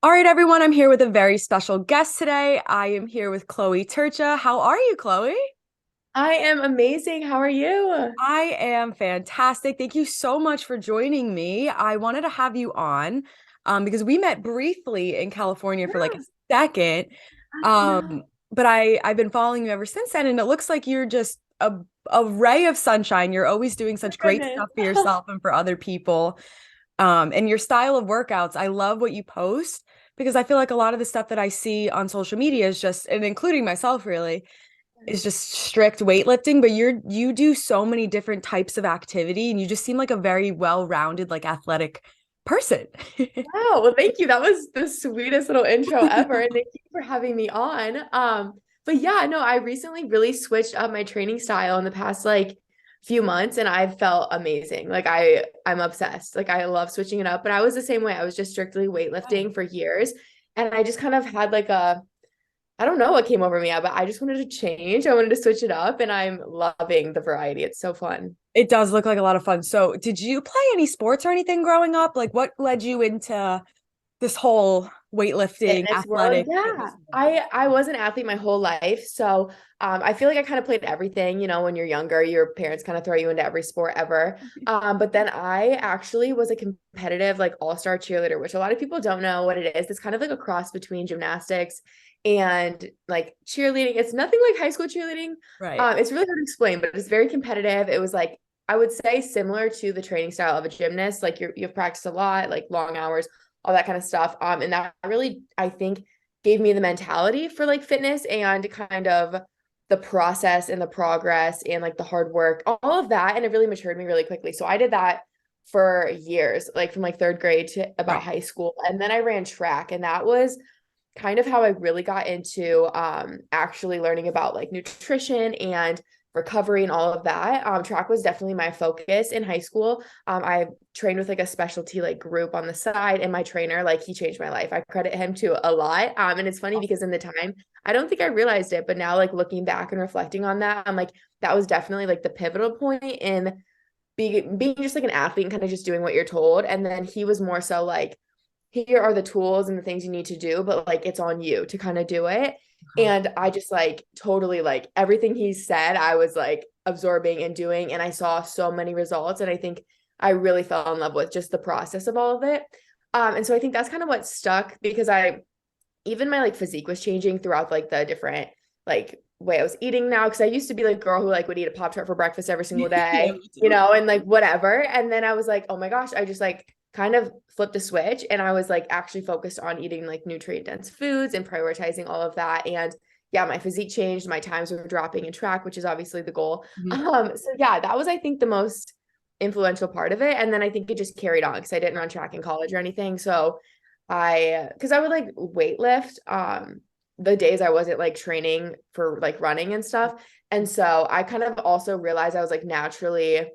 All right, everyone, I'm here with a very special guest today. I am here with Chloe Trca. How are you, Chloe? I am amazing. How are you? I am fantastic. Thank you so much for joining me. I wanted to have you on because we met briefly in California for like a Yeah, second. yeah. Um, but I've been following you ever since then, and it looks like you're just a ray of sunshine. You're always doing My such great goodness. stuff for yourself and for other people. And your style of workouts, I love what you post because I feel like a lot of the stuff that I see on social media is just, and including myself really, is just strict weightlifting, but you do so many different types of activity and you just seem like a very well-rounded, like athletic person. Wow. Well, thank you. That was the sweetest little intro ever. And thank you for having me on. But yeah, no, I recently really switched up my training style in the past like few months and I've felt amazing. Like I'm obsessed. Like I love switching it up. But I was the same way. I was just strictly weightlifting for years. And I just kind of had like I don't know what came over me, but I just wanted to change. I wanted to switch it up and I'm loving the variety. It's so fun. It does look like a lot of fun. So, did you play any sports or anything growing up? Like, what led you into this whole weightlifting, Fitness world. athletic Yeah. fitness world? I was an athlete my whole life. So I feel like I kind of played everything, when you're younger, your parents kind of throw you into every sport ever. But then I actually was a competitive like all-star cheerleader, which a lot of people don't know what it is. It's kind of like a cross between gymnastics and like cheerleading. It's nothing like high school cheerleading. Right. It's really hard to explain, but it's very competitive. It was like I would say similar to the training style of a gymnast. Like you've practiced a lot, like long hours, all that kind of stuff. And that really, I think, gave me the mentality for like fitness and kind of the process and the progress and like the hard work, all of that. And it really matured me really quickly. So I did that for years, like from like third grade to about Right. high school. And then I ran track, and that was kind of how I really got into actually learning about like nutrition and recovery and all of that. Track was definitely my focus in high school. I trained with like a specialty like group on the side, and my trainer, like he changed my life. I credit him to a lot. And it's funny because in the time, I don't think I realized it, but now like looking back and reflecting on that, I'm like, that was definitely like the pivotal point in being just like an athlete and kind of just doing what you're told. And then he was more so like, here are the tools and the things you need to do, but like it's on you to kind of do it. Uh-huh. And I just like totally like everything he said, I was like absorbing and doing, and I saw so many results. And I think I really fell in love with just the process of all of it. And so I think that's kind of what stuck because even my like physique was changing throughout like the different like way I was eating now. Cause I used to be like a girl who like would eat a Pop Tart for breakfast every single Yeah, day, me too. and like whatever. And then I was like, oh my gosh, I just like kind of flipped a switch and I was like actually focused on eating like nutrient dense foods and prioritizing all of that. And yeah, my physique changed. My times were dropping in track, which is obviously the goal. Mhm. So yeah, that was I think the most influential part of it. And then I think it just carried on because I didn't run track in college or anything. So because I would like weight lift the days I wasn't like training for like running and stuff. And so I kind of also realized I was like naturally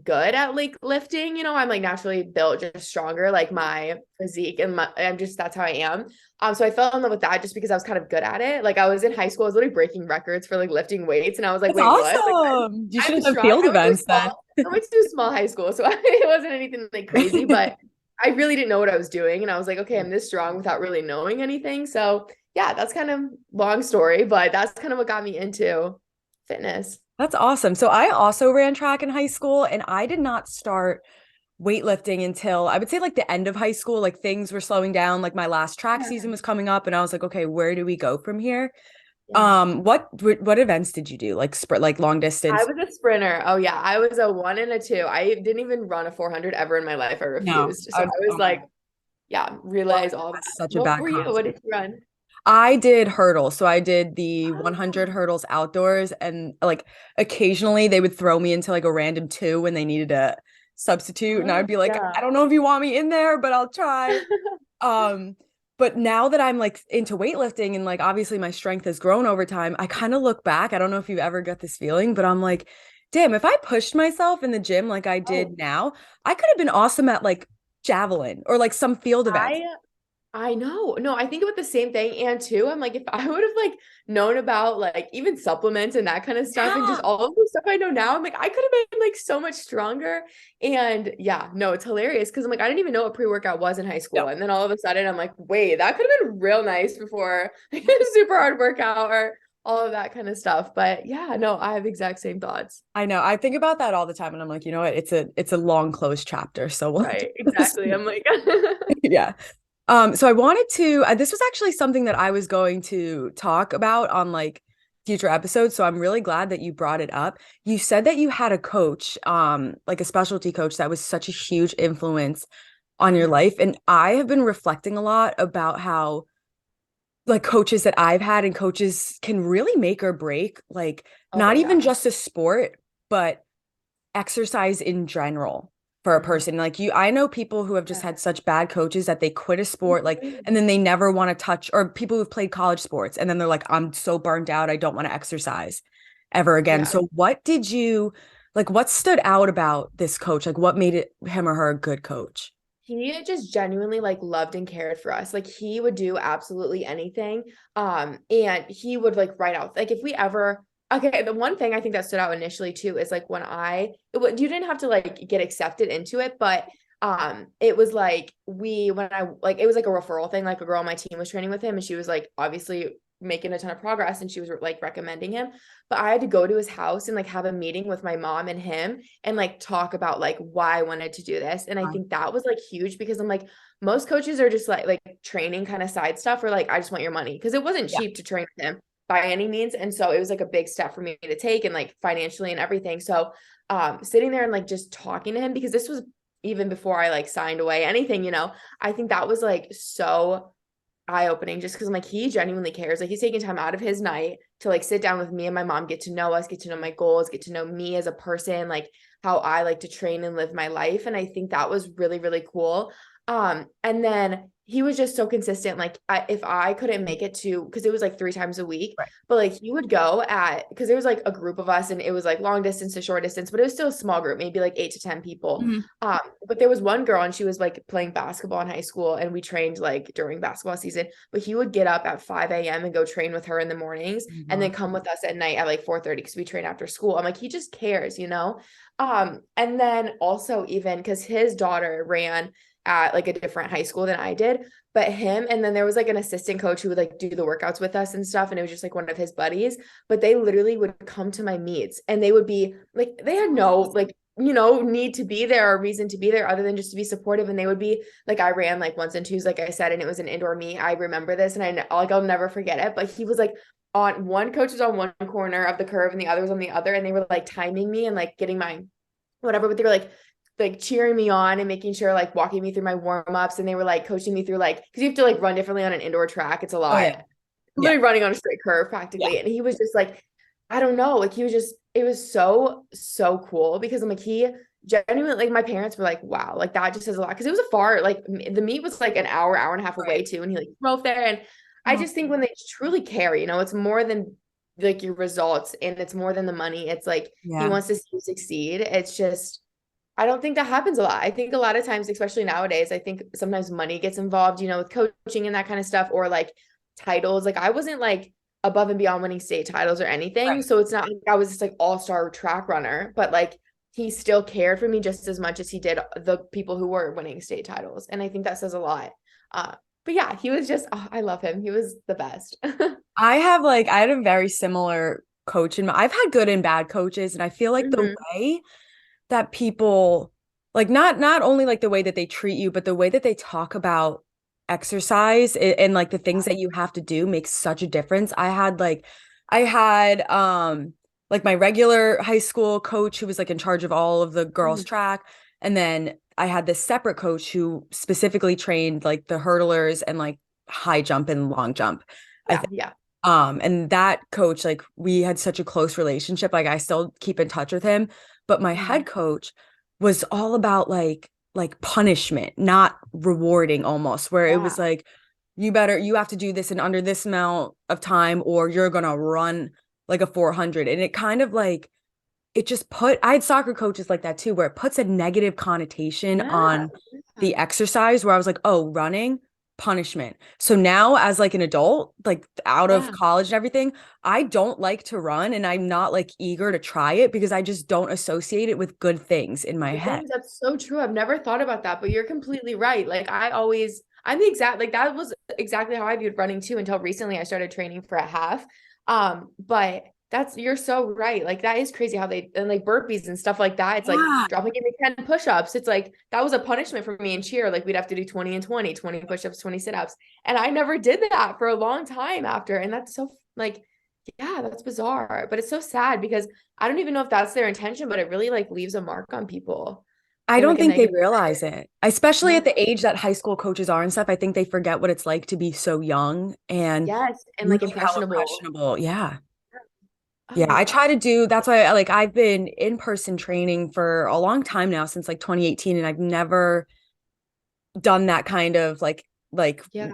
good at like lifting, I'm like naturally built just stronger, like my physique and I'm just that's how I am. So I fell in love with that just because I was kind of good at it. Like I was in high school, I was literally breaking records for like lifting weights, and I was like, That's wait, what? Like awesome. You should I'm have done strong. field events then. I went to a small high school, so it wasn't anything like crazy, but I really didn't know what I was doing. And I was like, okay, I'm this strong without really knowing anything. So yeah, that's kind of long story, but that's kind of what got me into fitness. That's awesome. So I also ran track in high school and I did not start weightlifting until I would say like the end of high school. Like things were slowing down. Like my last track Yeah. season was coming up and I was like, okay, where do we go from here? Yeah. What events did you do? Like sprint, like long I distance? was a sprinter. Oh yeah, I was a 1 and a 2. I didn't even run a 400 ever in my life. I No, refused. So I was like, yeah, relays all that. that's such a What bad were you? What concept. did you run? I did hurdles. So I did the Oh, 100 hurdles outdoors and like occasionally they would throw me into like a random two when they needed a substitute and oh I'd be like, yeah. I don't know if you want me in there, but I'll try. Um, but now that I'm like into weightlifting and like obviously my strength has grown over time, I kind of look back. I don't know if you've ever got this feeling, but I'm like, damn, if I pushed myself in the gym like I Oh, did now, I could have been awesome at like javelin or like some field I events. I know. No, I think about the same thing. And too, I'm like, if I would have like known about like even supplements and that kind of stuff and just Yeah. all of the stuff I know now, I'm like, I could have been like so much stronger. And yeah, no, it's hilarious because I'm like, I didn't even know what pre-workout was in high school. Yep. And then all of a sudden I'm like, wait, that could have been real nice before like, a super hard workout or all of that kind of stuff. But yeah, no, I have exact same thoughts. I know. I think about that all the time and I'm like, you know what? It's a long closed chapter. So we'll Right. Exactly. I'm like, yeah. So I wanted to, this was actually something that I was going to talk about on like future episodes. So I'm really glad that you brought it up. You said that you had a coach, like a specialty coach that was such a huge influence on your life. And I have been reflecting a lot about how like coaches that I've had and coaches can really make or break, like oh not even yeah. just a sport, but exercise in general for a Mhm. person. Like I know people who have just Yeah. had such bad coaches that they quit a sport, like, Mhm. and then they never want to touch, or people who've played college sports and then they're like, I'm so burned out, I don't want to exercise ever again. Yeah. So what stood out about this coach? Like what made him or her a good coach? He just genuinely like loved and cared for us. Like he would do absolutely anything. And he would like write out like if we ever okay, the one thing I think that stood out initially too is like when you didn't have to like get accepted into it, but it was like when I like it was like a referral thing. Like a girl on my team was training with him and she was like obviously making a ton of progress and she was like recommending him. But I had to go to his house and like have a meeting with my mom and him and like talk about like why I wanted to do this. And I think that was like huge because I'm like, most coaches are just like training kind of side stuff or like, I just want your money. Cause it wasn't Yeah. cheap to train with him by any means. And so it was like a big step for me to take and like financially and everything. So sitting there and like just talking to him because this was even before I like signed away anything, I think that was like so eye-opening just because I'm like he genuinely cares. Like he's taking time out of his night to like sit down with me and my mom, get to know us, get to know my goals, get to know me as a person, like how I like to train and live my life. And I think that was really, really cool. And then he was just so consistent. Like if I couldn't make it to, because it was like 3 times a week, Right. but like he would go because there was like a group of us and it was like long distance to short distance, but it was still a small group, maybe like 8 to 10 people. Mhm. But there was one girl and she was like playing basketball in high school and we trained like during basketball season, but he would get up at 5 a.m. and go train with her in the mornings and then Wow. come with us at night at like 4:30 because we train after school. I'm like, he just cares. And then also even because his daughter ran at like a different high school than I did, but him and then there was like an assistant coach who would like do the workouts with us and stuff and it was just like one of his buddies, but they literally would come to my meets and they would be like they had no like need to be there or reason to be there other than just to be supportive. And they would be like, I ran like ones and twos, like I said, and it was an indoor meet. I remember this and I'll never forget it. But he was like on one coach was on one corner of the curve and the other was on the other. And they were like timing me and like getting my whatever, but they were like cheering me on and making sure like walking me through my warm-ups and they were like coaching me through like because you have to like run differently on an indoor track. It's a Oh lot. yeah. Yeah. Literally running on a straight curve Yeah. practically. And he was just like, I don't know, like he was just it was so, so cool because I'm like he genuinely like my parents were like, wow, like that just says a lot. Cause it was a far like the meet was like an hour and a half Right. away too. And he like drove there. And I Oh, just think when they truly care, it's more than like your results and it's more than the money. It's like he yeah. wants to see you succeed. It's just I don't think that happens a lot. I think a lot of times, especially nowadays, I think sometimes money gets involved, with coaching and that kind of stuff, or like titles. Like I wasn't like above and beyond winning state titles or anything. Right. So it's not like I was this like all-star track runner, but like he still cared for me just as much as he did the people who were winning state titles. And I think that says a lot. But yeah, he was just, I love him. He was the best. I had a very similar coach and I've had good and bad coaches and I feel like the Mhm. way that people like not only like the way that they treat you but the way that they talk about exercise and like the things that you have to do makes such a difference. I had like my regular high school coach who was like in charge of all of the girls Mhm. track and then I had this separate coach who specifically trained like the hurdlers and like high jump and long jump. I Yeah, think yeah. and that coach, like we had such a close relationship. Like I still keep in touch with him. But my Mhm. head coach was all about like punishment, not rewarding almost, where it was Yeah. like, you have to do this in under this amount of time, or you're gonna run like a 400. And it kind of like it just I had soccer coaches like that too, where it puts a negative connotation Yeah. on the exercise where I was like, oh, running. punishment. So now as like an adult, like out of Yeah. college and everything, I don't like to run and I'm not like eager to try it because I just don't associate it with good things in my The head. things that's so true. I've never thought about that, but you're completely right. Like I'm the exact like that was exactly how I viewed running too until recently I started training for a half. But that's you're so right. Like that is crazy how they and like burpees and stuff like that. It's like Yeah. dropping me 10 push-ups. It's like that was a punishment for me in cheer. Like we'd have to do 20 and 20, 20 push-ups, 20 sit-ups. And I never did that for a long time after. And that's so like, yeah, that's bizarre. But it's so sad because I don't even know if that's their intention, but it really like leaves a mark on people I in don't like a think they negative realize way. it, especially Yeah. at the age that high school coaches are and stuff. I think they forget what it's like to be so young and Yes. And really like how impressionable. impressionable. Yeah. Yeah, Oh I yeah. try to do that's why like I've been in person training for a long time now since like 2018 and I've never done that kind of like Yeah.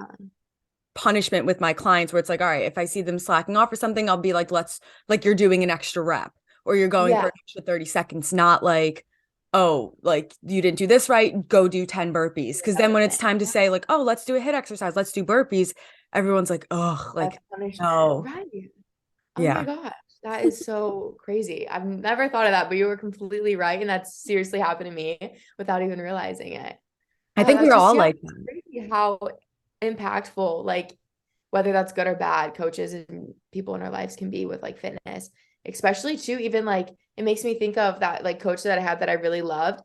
punishment with my clients where it's like all right if I see them slacking off or something I'll be like let's like you're doing an extra rep or you're going for Yeah. an extra 30 seconds not like oh like you didn't do this right go do 10 burpees because then when it's time to say like oh let's do a hit exercise let's do burpees everyone's like oh That's like punishment. no Right. Oh my yeah gosh. That is so crazy. I've never thought of that, but you were completely right. And that's seriously happened to me without even realizing it. I think That's we're just, all yeah, like it's that. crazy how impactful, like, whether that's good or bad, coaches and people in our lives can be with like fitness, especially too, even like it makes me think of that like coach that I had that I really loved.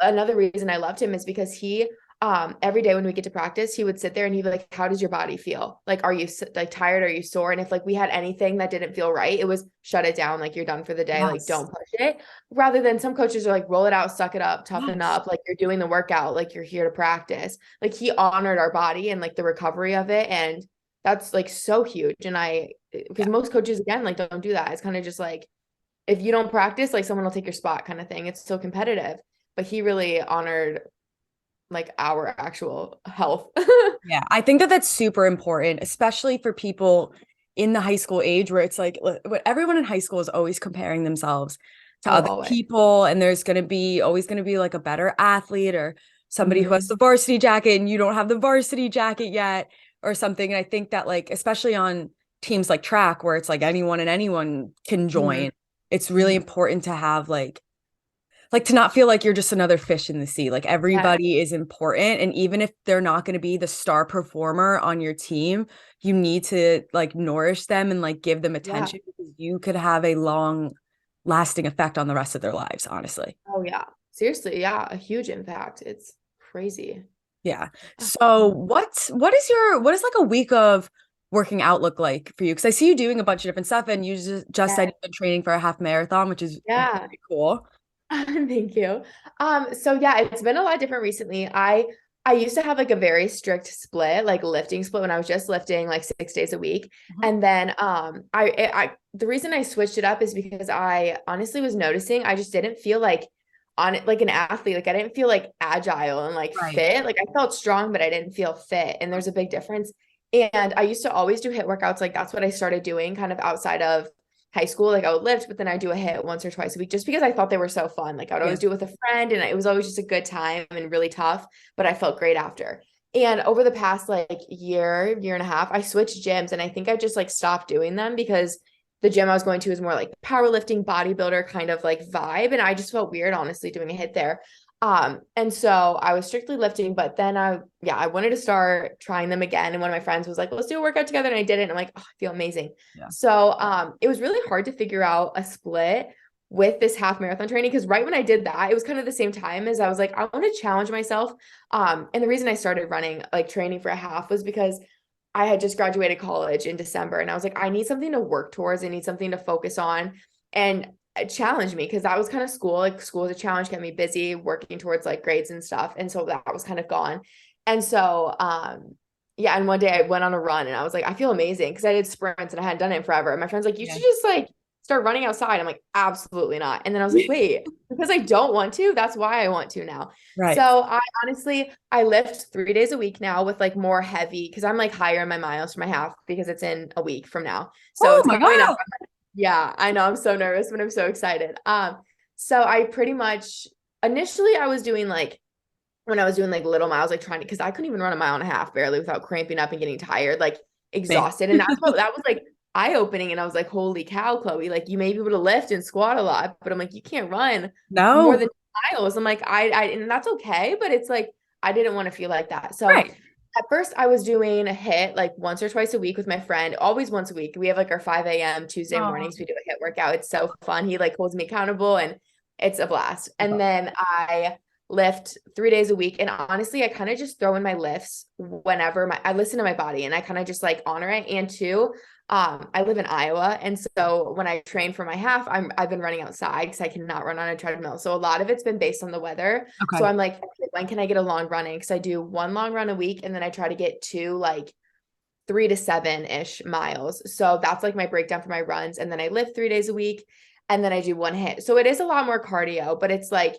Another reason I loved him is because he, every day when we get to practice, he would sit there and he'd be like, how does your body feel? Like, are you like tired? Are you sore? And if like we had anything that didn't feel right, it was shut it down. Like you're done for the day. Like Yes. don't push it. Rather than some coaches are like, roll it out, suck it up, toughen Yes. up. Like you're doing the workout, like you're here to practice. Like he honored our body and like the recovery of it. And that's like so huge. And because Yeah. most coaches again, like don't do that. It's kind of just like, if you don't practice, like someone will take your spot kind of thing. It's so competitive, but he really honored like our actual health. Yeah, I think that that's super important, especially for people in the high school age where it's like everyone in high school is always comparing themselves to Oh, other always. people, and there's going to be always going to be like a better athlete or somebody who has Mhm. the varsity jacket and you don't have the varsity jacket yet or something. And I think that like especially on teams like track where it's like anyone and anyone can Mhm. join, it's really important to have like to not feel like you're just another fish in the sea. Like Yes. everybody is important. And even if they're not going to be the star performer on your team, you need to like nourish them and like give them Yeah. attention because you could have a long lasting effect on the rest of their lives, honestly. Oh, yeah. Seriously. Yeah. A huge impact. It's crazy. Yeah. Ah, So what is like a week of working out look like for you? Because I see you doing a bunch of different stuff and you just said yeah. you've been training for a half marathon, which is Yeah. very cool. Thank you. So yeah, it's been a lot different recently. I used to have like a very strict split, like lifting split when I was just lifting like 6 days a week. Mhm. And then I the reason I switched it up is because I honestly was noticing I just didn't feel like on it like an athlete. Like I didn't feel like agile and like Right. fit. Like I felt strong, but I didn't feel fit. And there's a big difference. And I used to always do hit workouts. Like that's what I started doing kind of outside of high school. Like I would lift, but then I do a hit once or twice a week just because I thought they were so fun. Like I would Yeah. always do it with a friend and it was always just a good time and really tough, but I felt great after. And over the past like year and a half, I switched gyms and I think I just like stopped doing them because the gym I was going to is more like powerlifting, bodybuilder kind of like vibe. And I just felt weird, honestly, doing a hit there. And so I was strictly lifting, but then I wanted to start trying them again. And one of my friends was like, let's do a workout together. And I did it. And I'm like, oh, I feel amazing. Yeah. So it was really hard to figure out a split with this half marathon training because right when I did that, it was kind of the same time as I was like, I want to challenge myself. And the reason I started running, like training for a half was because I had just graduated college in December and I was like, I need something to work towards. I need something to focus on and challenge me because that was kind of school. Like school was a challenge, kept me busy working towards like grades and stuff. And so that was kind of gone. And so, yeah. And one day I went on a run and I was like, I feel amazing because I did sprints and I hadn't done it in forever. And my friend's like, you Yeah. should just like start running outside. I'm like, absolutely not. And then I was like, wait, because I don't want to, that's why I want to now. Right. So I honestly, I lift 3 days a week now with like more heavy because I'm like higher in my miles for my half because it's in a week from now. So Oh it's my coming up. God. Yeah, I know. I'm so nervous, but I'm so excited. So I pretty much initially I was doing like when I was doing like little miles, like trying to, because I couldn't even run a mile and a half barely without cramping up and getting tired, like Me. exhausted. And that was like eye-opening. And I was like, holy cow, Chloe, like you may be able to lift and squat a lot, but I'm like, you can't run more No. than miles. I'm like, and that's okay, but it's like I didn't want to feel like that. So Right. at first I was doing a hit like once or twice a week with my friend, always once a week. We have like our 5 a.m. Tuesday Oh, mornings. We do a hit workout. It's so fun. He like holds me accountable and it's a blast. And then I lift 3 days a week. And honestly, I kind of just throw in my lifts whenever I listen to my body and I kind of just like honor it. And two, I live in Iowa. And so when I train for my half, I've been running outside because I cannot run on a treadmill. So a lot of it's been based on the weather. So okay. I'm like, okay, when can I get a long running? Because I do one long run a week and then I try to get two like 3 to 7-ish miles. So that's like my breakdown for my runs. And then I lift 3 days a week and then I do one hit. So it is a lot more cardio, but it's like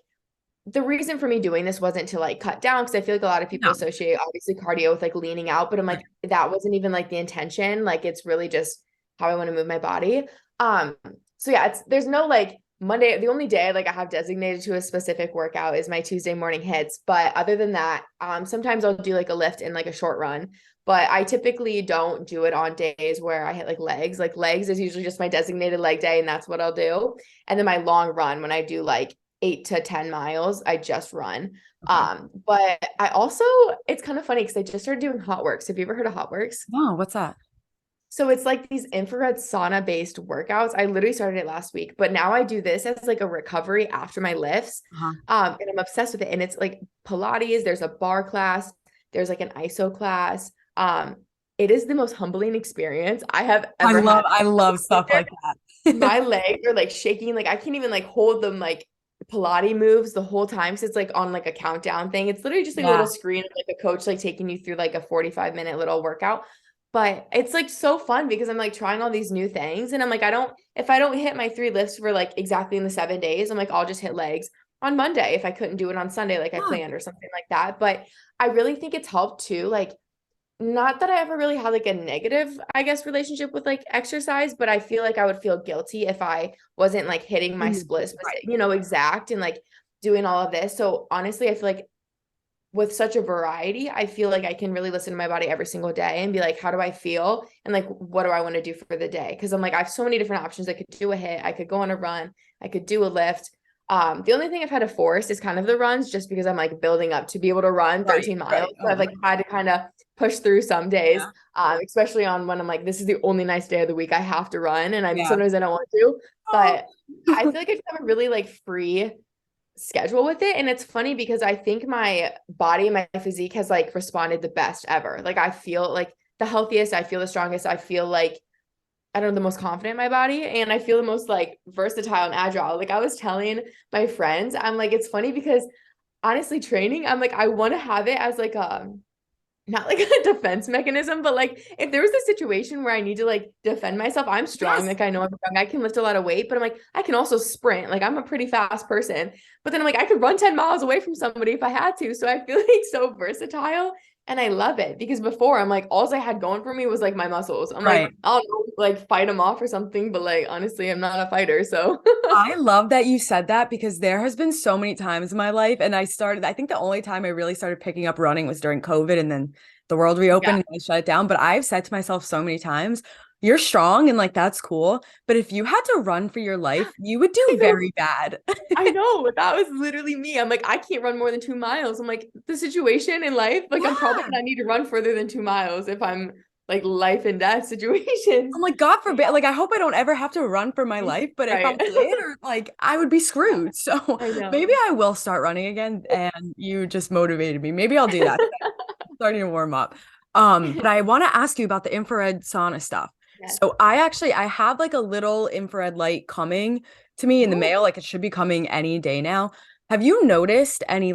the reason for me doing this wasn't to like cut down because I feel like a lot of people No. associate obviously cardio with like leaning out, but I'm like, Right. that wasn't even like the intention. Like it's really just how I want to move my body. Um, so yeah, there's no like Monday, the only day like I have designated to a specific workout is my Tuesday morning hits. But other than that, sometimes I'll do like a lift and like a short run. But I typically don't do it on days where I hit like legs. Like legs is usually just my designated leg day, and that's what I'll do. And then my long run when I do like 8 to 10 miles, I just run. Okay. But I also, it's kind of funny because I just started doing Hot Works. Have you ever heard of Hot Works? Oh, what's that? So it's like these infrared sauna based workouts. I literally started it last week, but now I do this as like a recovery after my lifts. Uh-huh. And I'm obsessed with it. And it's like Pilates, there's a bar class, there's like an ISO class. It is the most humbling experience I have ever had. I love stuff like that. My legs are like shaking. Like I can't even like hold them like Pilates moves the whole time. So it's like on like a countdown thing. It's literally just like a little Yeah. screen of like a coach like taking you through like a 45-minute little workout. But it's like so fun because I'm like trying all these new things. And I'm like, if I don't hit my 3 lifts for like exactly in the 7 days, I'm like, I'll just hit legs on Monday if I couldn't do it on Sunday like I Yeah. planned or something like that. But I really think it's helped too. Like not that I ever really had like a negative, I guess, relationship with like exercise, but I feel like I would feel guilty if I wasn't like hitting my splits, Right. exact and like doing all of this. So honestly, I feel like with such a variety, I feel like I can really listen to my body every single day and be like, how do I feel? And like, what do I want to do for the day? Cause I'm like, I have so many different options. I could do a hit, I could go on a run, I could do a lift. The only thing I've had to force is kind of the runs just because I'm like building up to be able to run Right. 13 miles. Right. So Oh, I've like had to kind of push through some days, yeah. especially on when I'm like, this is the only nice day of the week I have to run. And I'm Yeah. sometimes I don't want to, Oh. but I feel like I just have a really like free schedule with it. And it's funny because I think my body and my physique has like responded the best ever. Like I feel like the healthiest, I feel the strongest, I feel like I don't know, the most confident in my body. And I feel the most like versatile and agile. Like I was telling my friends, I'm like, it's funny because honestly, training, I'm like, I want to have it as like not like a defense mechanism, but like if there was a situation where I need to like defend myself, I'm strong. Yes. Like I know I'm strong. I can lift a lot of weight, but I'm like, I can also sprint. Like I'm a pretty fast person. But then I'm like, I could run 10 miles away from somebody if I had to. So I feel like so versatile. And I love it because before I'm like, all I had going for me was like my muscles. I'm like, Right. I'll like fight them off or something, but like honestly, I'm not a fighter. So I love that you said that because there has been so many times in my life, and I think the only time I really started picking up running was during COVID, and then the world reopened yeah. and I shut it down. But I've said to myself so many times, you're strong and like that's cool. But if you had to run for your life, you would I do know. very bad. I know that was literally me. I'm like, I can't run more than 2 miles. I'm like, the situation in life, like, I'm probably Yeah. gonna need to run further than 2 miles if I'm like life and death situations. I'm like, God forbid, like I hope I don't ever have to run for my Yeah. life, but if I Right. did, or like I would be screwed. So I maybe know. I will start running again and you just motivated me. Maybe I'll do that. Starting to warm up. But I want to ask you about the infrared sauna stuff. Yes. So I have like a little infrared light coming to me in the Oh, mail. Like it should be coming any day now. Have you noticed any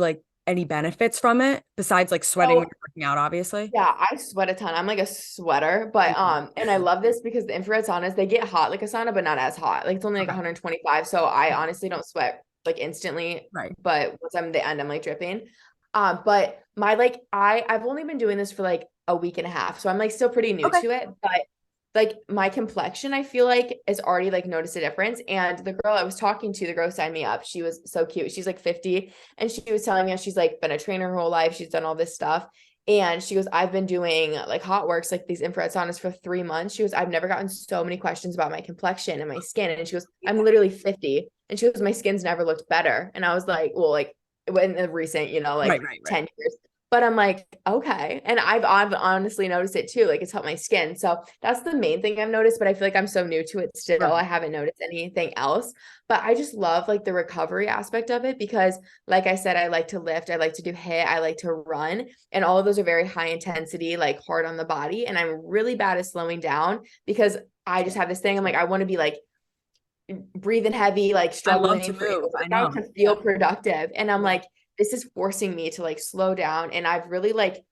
benefits from it besides like sweating when so you're working out, obviously? yeah, I sweat a ton. I'm like a sweater, but Mhm. and I love this because the infrared saunas, they get hot like a sauna, but not as hot. Like it's only like Okay. 125. So I honestly don't sweat like instantly, Right. but once I'm at the end, I'm like dripping. But my like I've only been doing this for like a week and a half. So I'm like still pretty new Okay. to it. But like my complexion, I feel like is already like noticed a difference. And the girl I was talking to, the girl who signed me up, she was so cute. She's like 50 and she was telling me she's like been a trainer her whole life. She's done all this stuff. And she goes, I've been doing like hot works, like these infrared saunas for 3 months. She goes, I've never gotten so many questions about my complexion and my skin. And she goes, I'm literally 50. And she goes, my skin's never looked better. And I was like, well, like in the recent, like Right. 10 years. But I'm like, okay. And I've honestly noticed it too. Like it's helped my skin. So that's the main thing I've noticed, but I feel like I'm so new to it still. Right. I haven't noticed anything else. But I just love like the recovery aspect of it because like I said, I like to lift, I like to do HIIT, I like to run. And all of those are very high intensity, like hard on the body. And I'm really bad at slowing down because I just have this thing. I'm like, I want to be like breathing heavy, like I love to struggling for move. I how know. to feel productive. And I'm like, this is forcing me to like slow down. And I've really like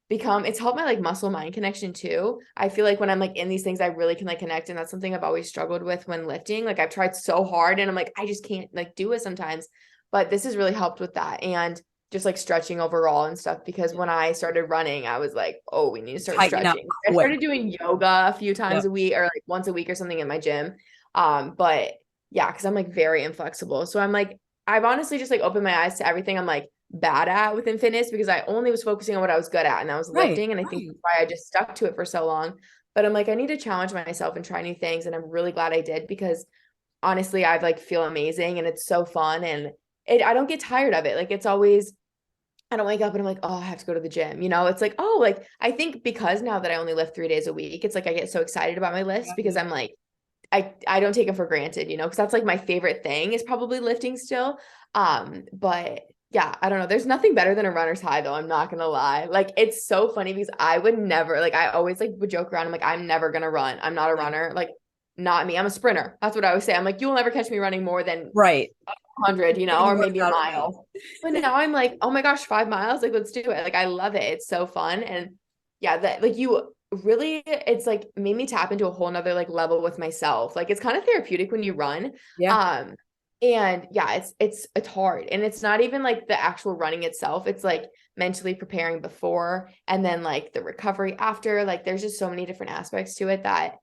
it's helped my like muscle mind connection too. I feel like when I'm like in these things, I really can like connect. And that's something I've always struggled with when lifting. Like I've tried so hard and I'm like, I just can't like do it sometimes. But this has really helped with that. And just like stretching overall and stuff. Because when I started running, I was like, oh, we need to start Tighten up stretching. I quick. started doing yoga a few times Yep. a week or like once a week or something in my gym. But yeah, because I'm like very inflexible. So I'm like, I've honestly just like opened my eyes to everything I'm like bad at within fitness because I only was focusing on what I was good at and that was Right. lifting. And I think that's why I just stuck to it for so long. But I'm like, I need to challenge myself and try new things. And I'm really glad I did because honestly, I like feel amazing and it's so fun. And I don't get tired of it. Like it's always, I don't wake up and I'm like, oh, I have to go to the gym. It's like, oh, like I think because now that I only lift 3 days a week, it's like I get so excited about my list because I'm like, I don't take it for granted, because that's like my favorite thing is probably lifting still. But yeah, I don't know. There's nothing better than a runner's high though. I'm not gonna lie. Like it's so funny because I would never like I always like would joke around. I'm like, I'm never gonna run. I'm not a runner. Like not me. I'm a sprinter. That's what I always say. I'm like, you will never catch me running more than Right. 100, Getting or worked maybe a out of it. mile. But now I'm like, oh my gosh, 5 miles. Like, let's do it. Like, I love it. It's so fun. And yeah, that like you really, it's like made me tap into a whole nother like level with myself. Like it's kind of therapeutic when you run. Yeah. And yeah, it's hard. And it's not even like the actual running itself. It's like mentally preparing before and then like the recovery after. Like there's just so many different aspects to it that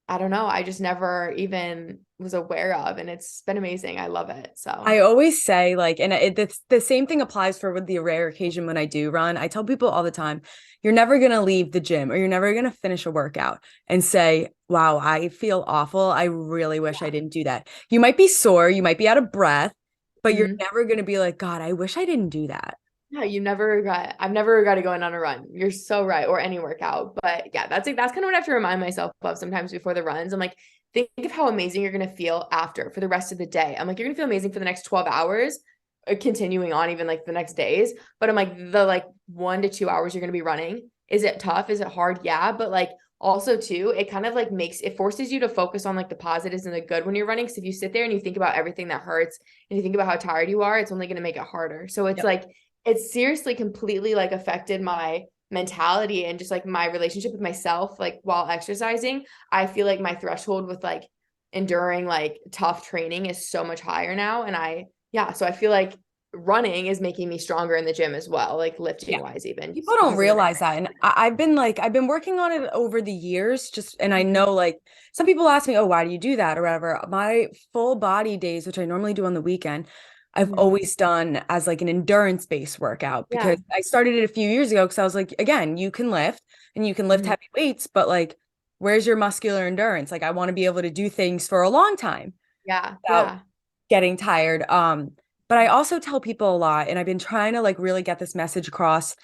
I don't know. I just never even was aware of, and it's been amazing. I love it. So, I always say like, and it's the same thing applies for with the rare occasion when I do run. I tell people all the time, you're never going to leave the gym or you're never going to finish a workout and say, wow, I feel awful. I really wish I didn't do that. You might be sore, you might be out of breath, but you're never going to be like, God, I wish I didn't do that. yeah, you never regret. I've never regretted going on a run. You're so right, or any workout. But yeah, that's kind of what I have to remind myself of sometimes before the runs. I'm like, think of how amazing you're gonna feel after for the rest of the day. I'm like, you're gonna feel amazing for the next 12 hours, continuing on even like the next days. But I'm like, the like 1 to 2 hours you're gonna be running. Is it tough? Is it hard? Yeah, but like also too, it kind of like forces you to focus on like the positives and the good when you're running. Because if you sit there and you think about everything that hurts and you think about how tired you are, it's only gonna make it harder. So it's like it's seriously completely like affected my mentality and just like my relationship with myself. Like while exercising, I feel like my threshold with like enduring like tough training is so much higher now. And so I feel like running is making me stronger in the gym as well, like lifting wise, even People don't because of the realize that. And I've been working on it over the years, and I know like some people ask me, oh, why do you do that or whatever? My full body days, which I normally do on the weekend, I've always done as like an endurance-based workout because I started it a few years ago because I was like, again, you can lift and you can lift heavy weights, but like, where's your muscular endurance? Like, I want to be able to do things for a long time without getting tired. But I also tell people a lot, and I've been trying to like really get this message across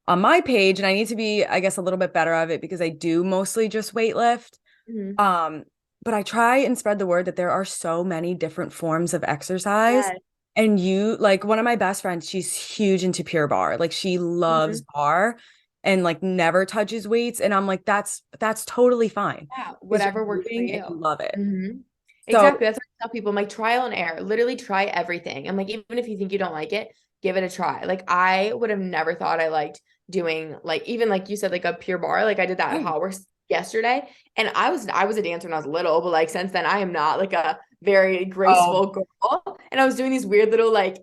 on my page, and I need to be, I guess, a little bit better of it because I do mostly just weight lift. But I try and spread the word that there are so many different forms of exercise. And like one of my best friends, she's huge into Pure Barre. Like she loves bar and like never touches weights. And I'm like, that's totally fine. Yeah, Because you're whatever works for moving and you. you love it. So Exactly. That's what I tell people. I'm like, trial and error. Literally try everything. I'm like, even if you think you don't like it, give it a try. Like I would have never thought I liked doing like even like you said, like a Pure Barre. Like I did that at Hot Works yesterday. And I was a dancer when I was little, but like since then I am not like a very graceful girl. And I was doing these weird little like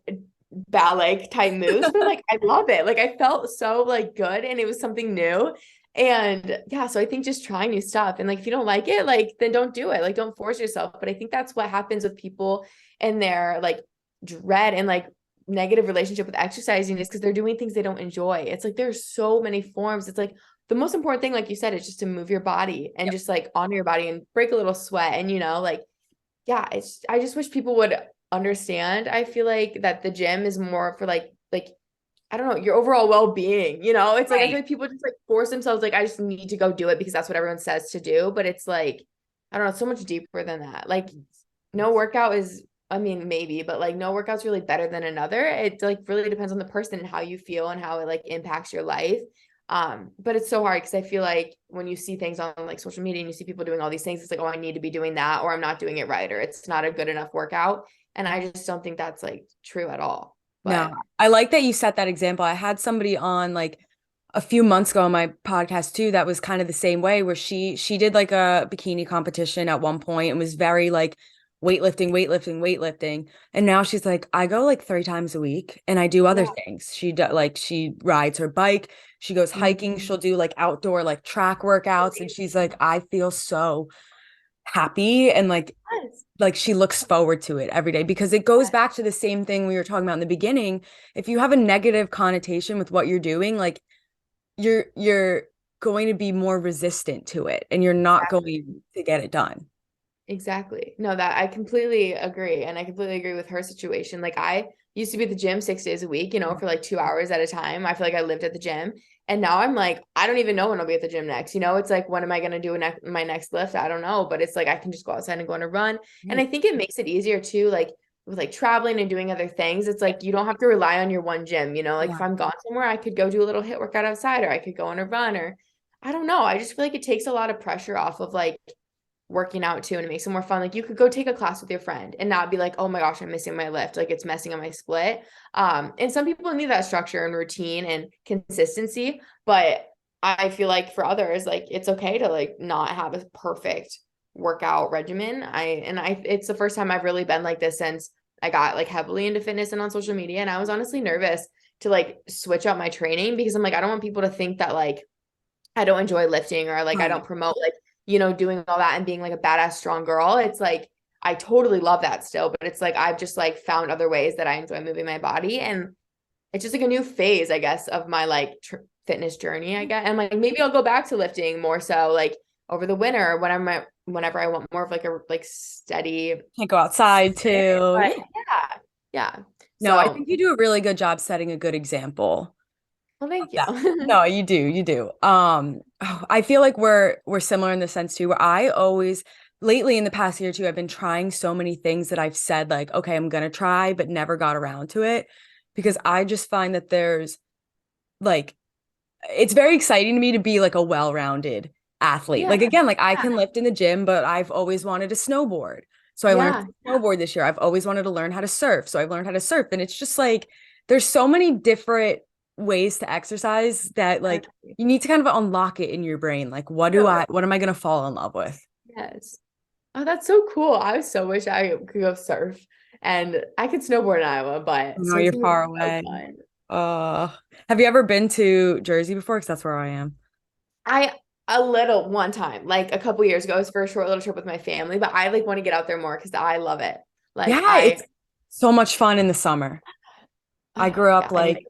ballet type moves, but like I love it. Like I felt so like good and it was something new. And yeah, so I think just trying new stuff, and like if you don't like it, like then don't do it. Like don't force yourself. But I think that's what happens with people and their like dread and like negative relationship with exercising is because they're doing things they don't enjoy. It's like there's so many forms. It's like the most important thing, like you said, is just to move your body and Yep. just like honor your body and break a little sweat. And like, yeah, it's I just wish people would understand. I feel like that the gym is more for like I don't know, your overall well-being, It's like I feel Right. like people just like force themselves like I just need to go do it because that's what everyone says to do, but it's like I don't know, it's so much deeper than that. Like no workout is I mean maybe, but like no workout's really better than another. It like really depends on the person and how you feel and how it like impacts your life. But it's so hard because I feel like when you see things on like social media and you see people doing all these things, it's like, oh, I need to be doing that, or I'm not doing it right, or it's not a good enough workout. And I just don't think that's like true at all. No, But I like that you set that example. I had somebody on like a few months ago on my podcast too that was kind of the same way where she did like a bikini competition at one point and was very like weightlifting. And now she's like, I go like 3 times a week and I do other yeah. things. She rides her bike, she goes hiking, Mhm. she'll do like outdoor like track workouts. And she's like, I feel so happy and Yes. like she looks forward to it every day because it goes back to the same thing we were talking about in the beginning. If you have a negative connotation with what you're doing, like you're going to be more resistant to it and you're not Exactly. going to get it done. Exactly. No, that I completely agree. And I completely agree with her situation. Like I used to be at the gym 6 days a week, for like 2 hours at a time. I feel like I lived at the gym. And now I'm like, I don't even know when I'll be at the gym next. It's like, when am I going to do my next lift? I don't know. But it's like, I can just go outside and go on a run. And I Right. think it makes it easier too, like with like traveling and doing other things. It's like, you don't have to rely on your one gym, like if Yeah. I'm gone somewhere, I could go do a little hit workout outside, or I could go on a run, or I don't know. I just feel like it takes a lot of pressure off of like working out too, and it makes it more fun. Like you could go take a class with your friend and not be like, oh my gosh, I'm missing my lift, like it's messing up my split. And some people need that structure and routine and consistency, but I feel like for others, like it's okay to like not have a perfect workout regimen. I it's the first time I've really been like this since I got like heavily into fitness and on social media, and I was honestly nervous to like switch up my training because I'm like, I don't want people to think that like I don't enjoy lifting, or like I don't Right. promote like, doing all that and being like a badass strong girl. It's like I totally love that still, but it's like I've just like found other ways that I enjoy moving my body, and it's just like a new phase, I guess, of my like fitness journey, I guess. And like maybe I'll go back to lifting more so like over the winter when whenever I want more of like a like steady Can't go outside fit. too. But Yeah. yeah. Yeah. No, I So, think you do a really good job setting a good example well, of thank that. you. No, you do. I feel like we're similar in the sense too, where I always lately in the past year or two, I've been trying so many things that I've said like, okay, I'm gonna try, but never got around to it because I just find that there's like it's very exciting to me to be like a well-rounded athlete. Yeah. Like again, like I Yeah. can lift in the gym, but I've always wanted to snowboard. So I learned Yeah. to snowboard this year. I've always wanted to learn how to surf. So I've learned how to surf. And it's just like there's so many different ways to exercise that like Exactly. you need to kind of unlock it in your brain. Like Totally. what am I gonna fall in love with? Yes. Oh, that's so cool. I so wish I could go surf, and I could snowboard in Iowa, but No, you're surfing would far be so away. fun. Uh, have you ever been to Jersey before? Because that's where I am. I a little one time, like a couple years ago, it was for a short little trip with my family, but I like want to get out there more because I love it. Like Yeah, it's so much fun in the summer. I grew yeah, up I like like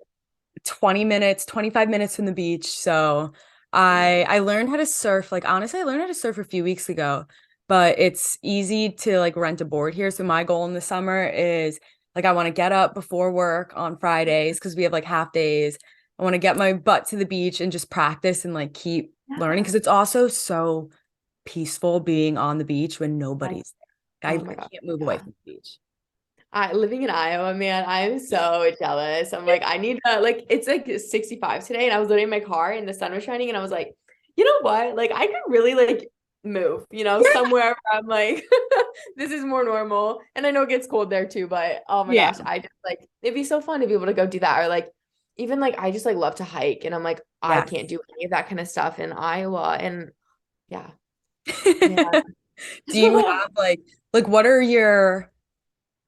20 minutes, 25 minutes from the beach. So I learned how to surf. Like honestly, I learned how to surf a few weeks ago, but it's easy to like rent a board here. So my goal in the summer is like I want to get up before work on Fridays because we have like half days. I want to get my butt to the beach and just practice and like keep learning yeah. because it's also so peaceful being on the beach when Yes. nobody's there. Oh I my God. can't move away Yeah. from the beach. I living in Iowa, man, I am so jealous. I'm like, I need to like it's like 65 today, and I was loading my car and the sun was shining, and I was like, you know what? Like I could really like move, somewhere where I'm like, this is more normal. And I know it gets cold there too, but oh my Yeah. gosh, I just like it'd be so fun to be able to go do that. Or like even like I just like love to hike, and I'm like, I Yes. can't do any of that kind of stuff in Iowa. And yeah, man. Do you have like what are your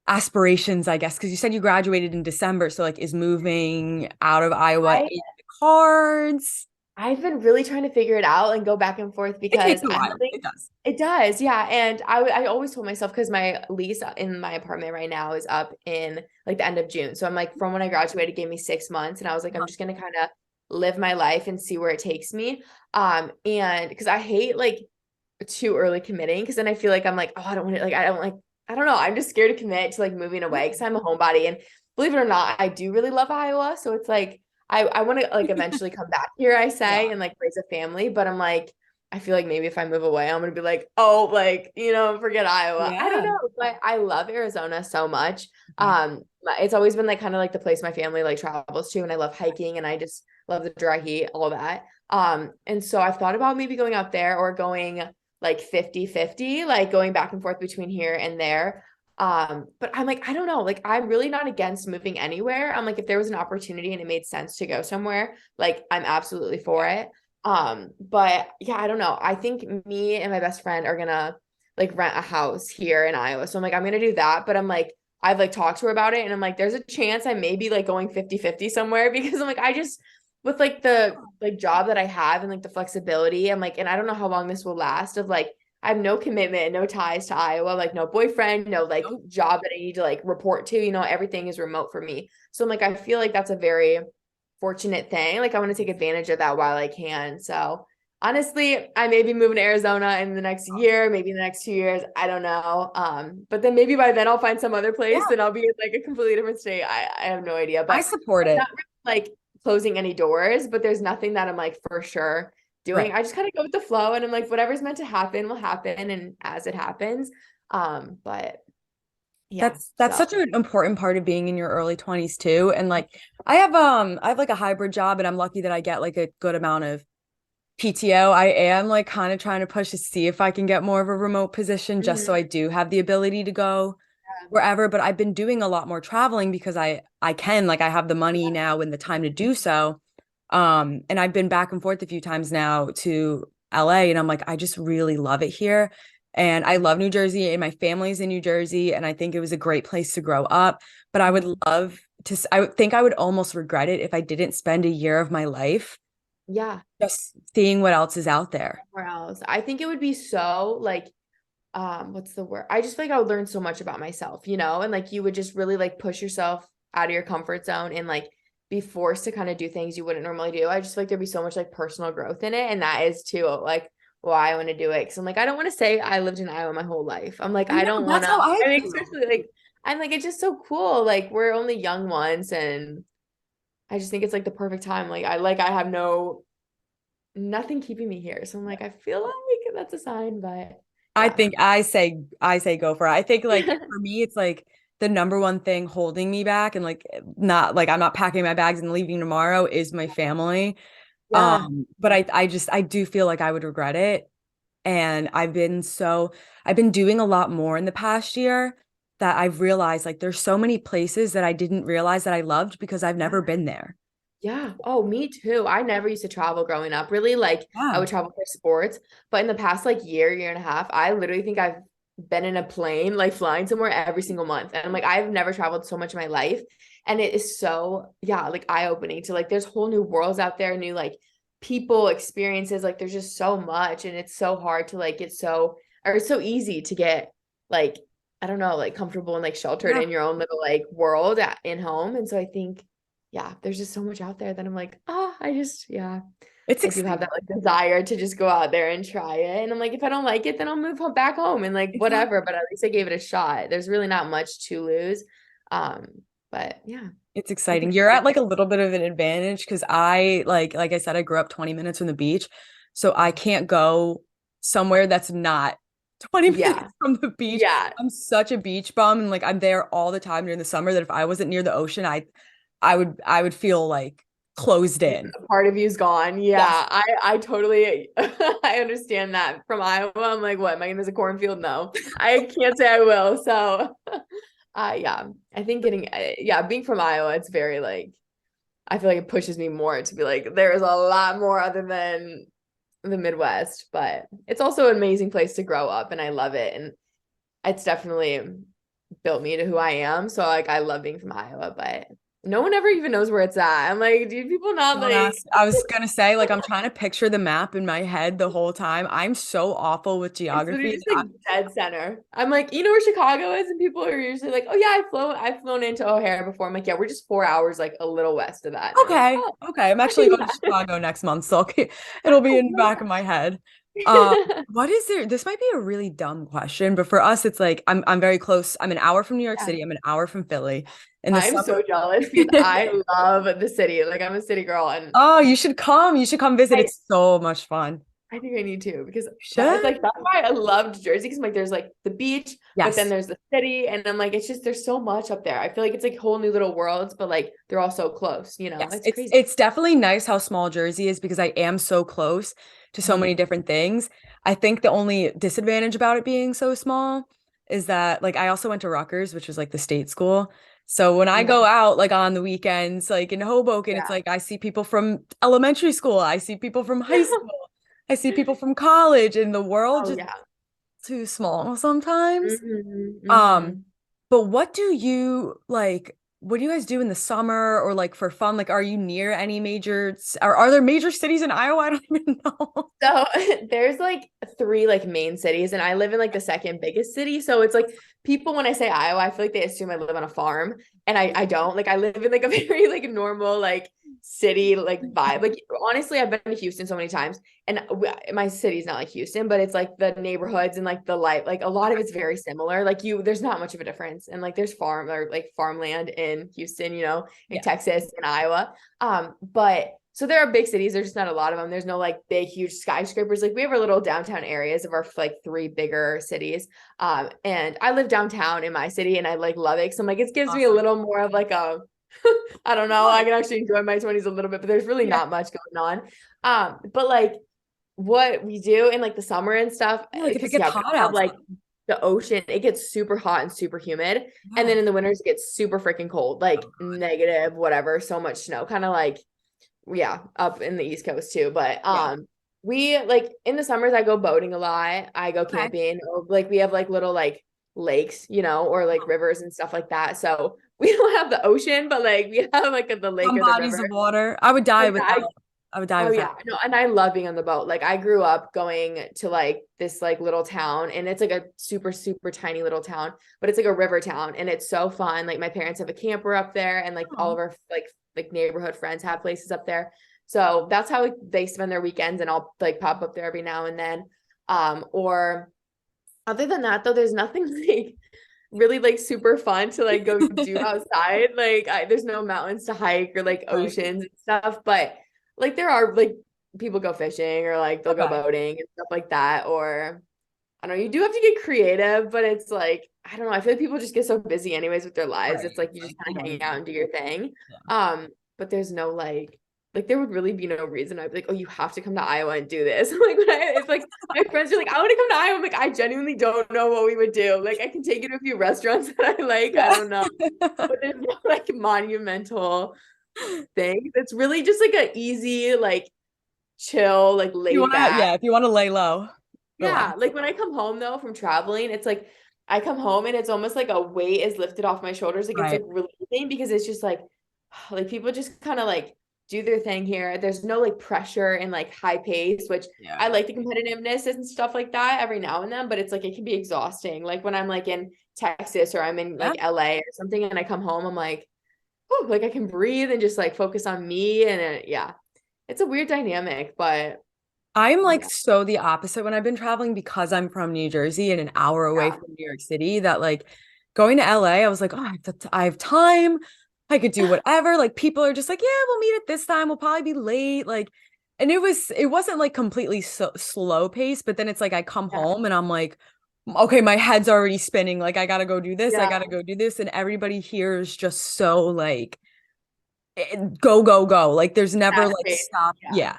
aspirations, I guess? Because you said you graduated in December, so like is moving out of Iowa I in the cards? I've been really trying to figure it out and go back and forth It takes because a I while. think It does. it does. Yeah. And I always told myself because my lease in my apartment right now is up in like the end of June. So I'm like, from when I graduated, it gave me 6 months. And I was like, I'm Uh-huh. just going to kind of live my life and see where it takes me. And because I hate like too early committing because then I feel like I'm like, oh, I don't want to I don't know. I'm just scared to commit to like moving away because I'm a homebody. And believe it or not, I do really love Iowa. So it's like I want to like eventually come back here, I say, Yeah. and like raise a family. But I'm like, I feel like maybe if I move away, I'm gonna be like, oh, like, forget Iowa. I don't Yeah. know, but I love Arizona so much. Mhm. It's always been like kind of like the place my family like travels to, and I love hiking and I just love the dry heat, all that. And so I've thought about maybe going out there or going like 50-50, like going back and forth between here and there. But I'm like, I don't know, like I'm really not against moving anywhere. I'm like, if there was an opportunity and it made sense to go somewhere, like I'm absolutely for Yeah. it. But yeah, I don't know. I think me and my best friend are gonna like rent a house here in Iowa. So I'm like, I'm gonna do that. But I'm like, I've like talked to her about it and I'm like, there's a chance I may be like going 50-50 somewhere because I'm like, I just with like the like job that I have and like the flexibility, I'm like, and I don't know how long this will last of like I have no commitment, no ties to Iowa, like no boyfriend, no like Nope. job that I need to like report to, everything is remote for me. So I'm like, I feel like that's a very fortunate thing. Like I want to take advantage of that while I can. So honestly, I may be moving to Arizona in the next year, maybe in the next 2 years. I don't know. But then maybe by then I'll find some other place Yeah. and I'll be in like a completely different state. I have no idea. I But support I'm not it. really like closing any doors, but there's nothing that I'm like for sure doing. Right. I just kind of go with the flow and I'm like, whatever's meant to happen will happen and as it happens. But yeah, That's so such an important part of being in your early 20s too. And like I have like a hybrid job and I'm lucky that I get like a good amount of PTO. I am like kind of trying to push to see if I can get more of a remote position just so mhm. I do have the ability to go wherever, but I've been doing a lot more traveling because I can like I have the money now and the time to do so. And I've been back and forth a few times now to LA and I'm like I just really love it here. And I love New Jersey and my family's in New Jersey and I think it was a great place to grow up, but I would love to I would think I would almost regret it if I didn't spend a year of my life Yeah, just seeing what else is out there. somewhere else. I think it would be so like what's the word? I just feel like I would learn so much about myself, and like you would just really like push yourself out of your comfort zone and like be forced to kind of do things you wouldn't normally do. I just feel like there'd be so much like personal growth in it. And that is too like why I want to do it. Cause I'm like, I don't want to say I lived in Iowa my whole life. I'm like, I I know don't want that's to, how I I mean, feel. especially like, I'm like, it's just so cool. Like we're only young ones and I just think it's like the perfect time. I have nothing keeping me here. So I'm like, I feel like that's a sign, but I yeah. think I say go for it. I think like for me it's like the number one thing holding me back and like not like I'm not packing my bags and leaving tomorrow is my family. Yeah. But I do feel like I would regret it. And I've been doing a lot more in the past year that I've realized like there's so many places that I didn't realize that I loved because I've never been there. Yeah. Oh, me too. I never used to travel growing up. Really, like I Yeah. would travel for sports, but in the past like year and a half, I literally think I've been in a plane, like flying somewhere every single month. And I'm like, I've never traveled so much in my life. And it is so, yeah, like eye-opening to like there's whole new worlds out there, new like people, experiences. Like there's just so much. And it's so hard to like get so or it's so easy to get like, I don't know, like comfortable and like sheltered Yeah. in your own little like world in home. And so I think yeah, there's just so much out there that I'm like, yeah, It's I do have exciting. that like desire to just go out there and try it. And I'm like, if I don't like it, then I'll move back home and like whatever. Exactly. But at least I gave it a shot. There's really not much to lose. Um, but yeah, It's I exciting. think You're at like a little bit of an advantage because I like I said, I grew up 20 minutes from the beach. So I can't go somewhere that's not 20 yeah, minutes from the beach. yeah. I'm such a beach bum and like I'm there all the time during the summer that if I wasn't near the ocean, I would feel like closed in. A part of you's gone. Yes. Yeah, I totally I understand that. From Iowa, I'm like, what? Am I gonna miss a cornfield? No, I can't say I will. So, yeah, I think yeah, being from Iowa, it's very like I feel like it pushes me more to be like, there is a lot more other than the Midwest, but it's also an amazing place to grow up, and I love it, and it's definitely built me to who I am. So like, I love being from Iowa, but No one ever even knows where it's at. I'm like, do people not Don't like ask. I was gonna say, like, I'm trying to picture the map in my head the whole time. I'm so awful with it's literally geography. just like dead center. I'm like, you know where Chicago is? And people are usually like, oh yeah, I've flown into O'Hare before. I'm like, yeah, we're just 4 hours like a little west of that. And they're like, Okay, oh, okay. I'm actually going to yeah. Chicago next month, so it'll be in the back of my head. What is there? This might be a really dumb question, but for us, it's like I'm very close. I'm an hour from New York Yeah. City. I'm an hour from Philly. In the I'm summer. so jealous because I love the city. Like I'm a city girl and Oh, you should come. You should come visit. I It's so much fun. I think I need to because You that is should. like that's why I loved Jersey because like there's like the beach, but then Yes. there's the city, and I'm like, it's just there's so much up there. I feel like it's like whole new little worlds, but like they're all so close, you know? Yes, It's it's crazy. it's definitely nice how small Jersey is because I am so close to so Mhm. many different things. I think the only disadvantage about it being so small is that like I also went to Rutgers, which was like the state school. So when I Yeah. go out like on the weekends, like in Hoboken, it's Yeah. like I see people from elementary school, I see people from high school, I see people from college, and the world Oh just yeah. too small sometimes. Hmm. Um, Hmm. but what do you like? What do you guys do in the summer or like for fun? Like, are you near any are there major cities in Iowa? I don't even know. So there's like three like main cities, and I live in like the second biggest city. So it's like people when I say Iowa, I feel like they assume I live on a farm, and I don't. Like I live in like a very like normal like city like vibe. Like honestly, I've been to Houston so many times, and my city's not like Houston, but it's like the neighborhoods and like the life. Like a lot of it's very similar. Like there's not much of a difference, and like there's farm or like farmland in Houston, in Yeah. Texas and Iowa. But so there are big cities. There's just not a lot of them. There's no like big, huge skyscrapers. Like we have our little downtown areas of our like three bigger cities. And I live downtown in my city and I like love it. So I'm like, it gives me a Awesome. little more of like a, I don't know, I Fun. can actually enjoy my 20s a little bit, but there's really Yeah. not much going on. But like what we do in like the summer and stuff, Yeah, like if it because gets yeah, we hot also have outside. like the ocean, it gets super hot and super humid. And Yeah. then in the winters, it gets super freaking cold, like negative, whatever, so much snow, kind of like yeah, up in the East Coast too. But Yeah. we like in the summers I go boating a lot. I go Okay. camping, or like we have like little like lakes, or like rivers and stuff like that. So we don't have the ocean, but like we have like the lake Some or the bodies river. of water. I would die But yeah, without. I would die oh without. yeah, no, and I love being on the boat. Like I grew up going to like this like little town, and it's like a super super tiny little town, but it's like a river town, and it's so fun. Like my parents have a camper up there, and like all Oh, of our like neighborhood friends have places up there. So that's how they spend their weekends, and I'll like pop up there every now and then. Or other than that, though, there's nothing like really like super fun to like go do outside. Like there's no mountains to hike or like right. oceans and stuff, but like there are like people go fishing or like they'll go Okay. boating and stuff like that. Or I don't know, you do have to get creative, but it's like I don't know. I feel like people just get so busy anyways with their lives. Right. It's like It's you just like you kind of don't hang even. out and do your thing. Yeah. But there's no like there would really be no reason I'd be like, oh, you have to come to Iowa and do this. Like it's like my friends are like, I want to come to Iowa. I'm like, I genuinely don't know what we would do. Like I can take you to a few restaurants that I like. I Yeah. don't know. But there's no like monumental things. It's really just like a easy, like chill, like You laid wanna, back. yeah, if you want to lay low, Yeah. relax. Like when I come home though from traveling, it's like I come home and it's almost like a weight is lifted off my shoulders. Like it's Right. like relieving because it's just like people just kind of like do their thing here. There's no like pressure and like high pace, which I Yeah. like the competitiveness and stuff like that every now and then, but it's like it can be exhausting. Like when I'm like in Texas or I'm in Yeah. like LA or something and I come home, I'm like, oh, like I can breathe and just like focus on me. And yeah, it's a weird dynamic, but I'm like yeah, so the opposite when I've been traveling because I'm from New Jersey and an hour away yeah, from New York City that like going to LA, I was like, oh, I have time. I could do whatever. Like people are just like, yeah, we'll meet at this time. We'll probably be late. Like, and it wasn't like completely slow pace, but then it's like I come yeah, home and I'm like, okay, my head's already spinning. Like I gotta go do this. I yeah, gotta go do this. And everybody here is just so like go, go, go. Like there's never fast like pace. stop. Yeah, Yeah.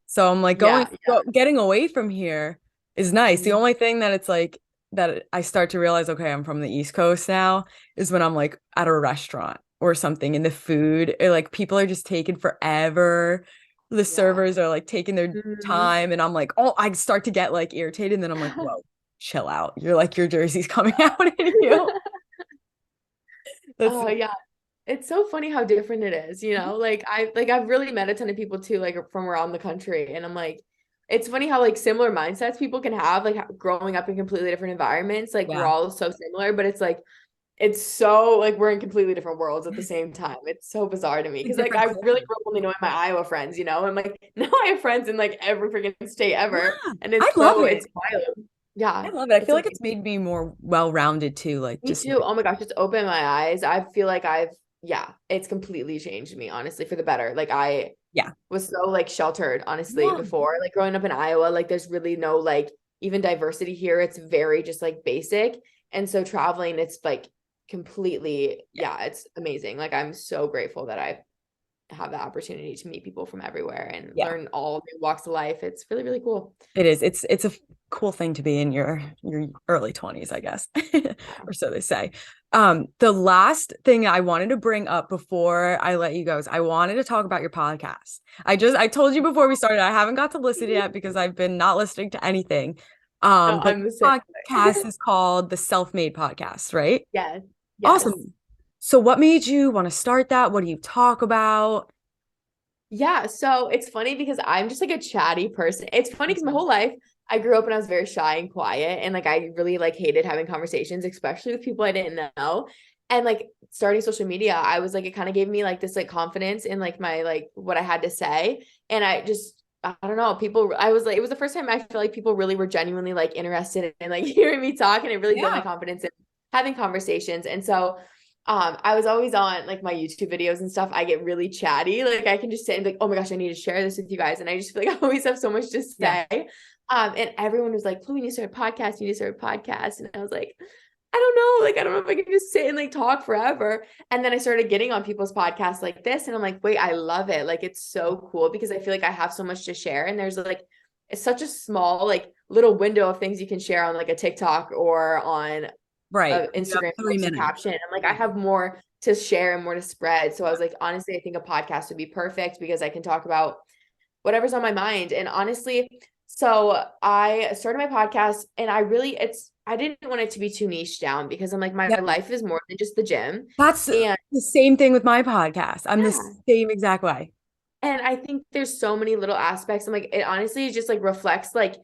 So I'm like yeah, yeah. getting away from here is nice. The Mhm. only thing that it's like that I start to realize, okay, I'm from the East Coast now, is when I'm like at a restaurant or something and the food, like people are just taking forever. The Yeah. servers are like taking their Mhm. time, and I'm like, oh, I start to get like irritated, and then I'm like, whoa, chill out. You're like your jersey's coming out in you. That's Oh yeah. it's so funny how different it is, you know? Like I've really met a ton of people too, like from around the country. And I'm like, it's funny how like similar mindsets people can have, like growing up in completely different environments. Like we're Yeah. all so similar, but it's like it's so like we're in completely different worlds at the same time. It's so bizarre to me Like because like different I really culture. grew up only knowing my Iowa friends, you know, and like now I have friends in like every freaking state ever, Yeah. and I love it's it. wild. I Yeah, love it. I it's feel like it's amazing. made me more well-rounded too. Like Me just too. like, Oh my gosh, it's opened my eyes. I feel like yeah, it's completely changed me, honestly, for the better. Like I yeah. was so like sheltered, honestly, Yeah. before. Like growing up in Iowa, like there's really no like even diversity here. It's very just like basic. And so traveling, it's like completely, Yeah. yeah, it's amazing. Like I'm so grateful that I have the opportunity to meet people from everywhere and Yeah. learn all new walks of life. It's really, really cool. It is. It's a cool thing to be in your early 20s, I guess. Or so they say. The last thing I wanted to bring up before I let you go is I wanted to talk about your podcast. I told you before we started, I haven't got to listen yet because I've been not listening to anything. No, But I'm the same your way. podcast is called the Self-Made Podcast, right? Yes. Yes. Awesome. So what made you want to start that? What do you talk about? Yeah, so it's funny because I'm just like a chatty person. It's funny because my Awesome. whole life I grew up and I was very shy and quiet and like I really like hated having conversations, especially with people I didn't know. And like starting social media, I was like it kind of gave me like this like confidence in like my like what I had to say. And I don't know, people I was like it was the first time I feel like people really were genuinely like interested in like hearing me talk and it really built my Yeah. confidence in having conversations. And so I was always on like my YouTube videos and stuff. I get really chatty. Like I can just sit and be like, oh my gosh, I need to share this with you guys. And I just feel like I always have so much to Yeah. say. And everyone was like, Chloe, you need to start a podcast. You need to start a podcast. And I was like, I don't know. Like, I don't know if I can just sit and like talk forever. And then I started getting on people's podcasts like this. And I'm like, wait, I love it. Like, it's so cool because I feel like I have so much to share. And there's like, it's such a small, like little window of things you can share on like a TikTok or on Right. You have Instagram three post or minutes. caption. I'm like, I Yeah. have more to share and more to spread. So I was like, honestly, I think a podcast would be perfect because I can talk about whatever's on my mind. And honestly, so I started my podcast and I didn't want it to be too niche down because I'm like, my Yeah. life is more than just the gym. That's And the same thing with my podcast. I'm the yeah. same exact way. And I think there's so many little aspects. I'm like, it honestly just like reflects like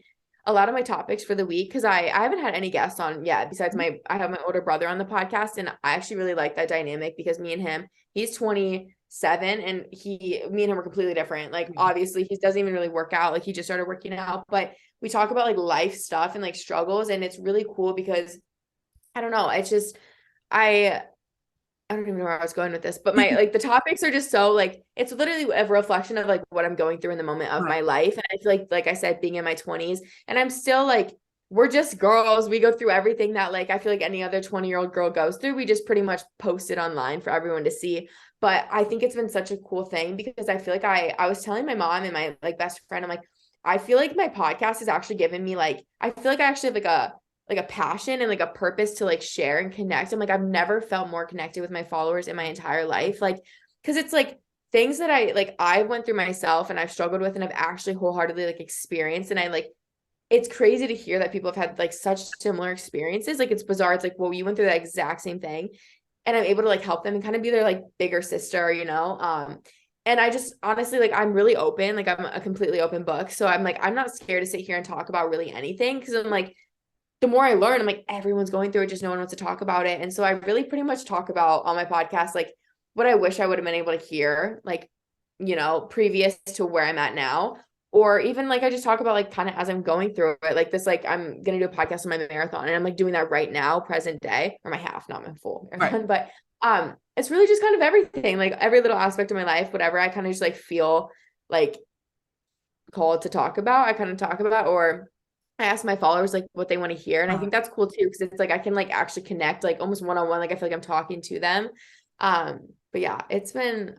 a lot of my topics for the week because I haven't had any guests on yet besides I have my older brother on the podcast and I actually really like that dynamic because me and him, he's 27 and me and him are completely different. Like Yeah. obviously he doesn't even really work out. Like he just started working out, but we talk about like life stuff and like struggles and it's really cool because I don't know, it's just I I don't even know where I was going with this, but my like the topics are just so like it's literally a reflection of like what I'm going through in the moment of Right. my life. And I feel like I said, being in my 20s, and I'm still like, we're just girls. We go through everything that like I feel like any other 20-year-old girl goes through. We just pretty much post it online for everyone to see. But I think it's been such a cool thing because I feel like I was telling my mom and my like best friend, I'm like, I feel like my podcast has actually given me like I feel like I actually have like a passion and like a purpose to like share and connect. I'm like, I've never felt more connected with my followers in my entire life. Like, cause it's like things that I went through myself and I've struggled with and I've actually wholeheartedly like experienced. And I like, it's crazy to hear that people have had like such similar experiences. Like, it's bizarre. It's like, well, you went through that exact same thing. And I'm able to like help them and kind of be their like bigger sister, you know? And I just honestly, like, I'm really open. Like, I'm a completely open book. So I'm like, I'm not scared to sit here and talk about really anything. Cause I'm like, the more I learn, I'm like, everyone's going through it, just no one wants to talk about it. And so I really pretty much talk about on my podcast, like what I wish I would have been able to hear, like, you know, previous to where I'm at now. Or even like I just talk about like kind of as I'm going through it, like this, like I'm gonna do a podcast on my marathon and I'm like doing that right now, present day, or my half, not my full Right. marathon. But it's really just kind of everything, like every little aspect of my life, whatever I kind of just like feel like called to talk about, I kind of talk about, or I ask my followers like what they want to hear. And I Uh, think that's cool too, because it's like I can like actually connect like almost one-on-one. Like I feel like I'm talking to them. But yeah,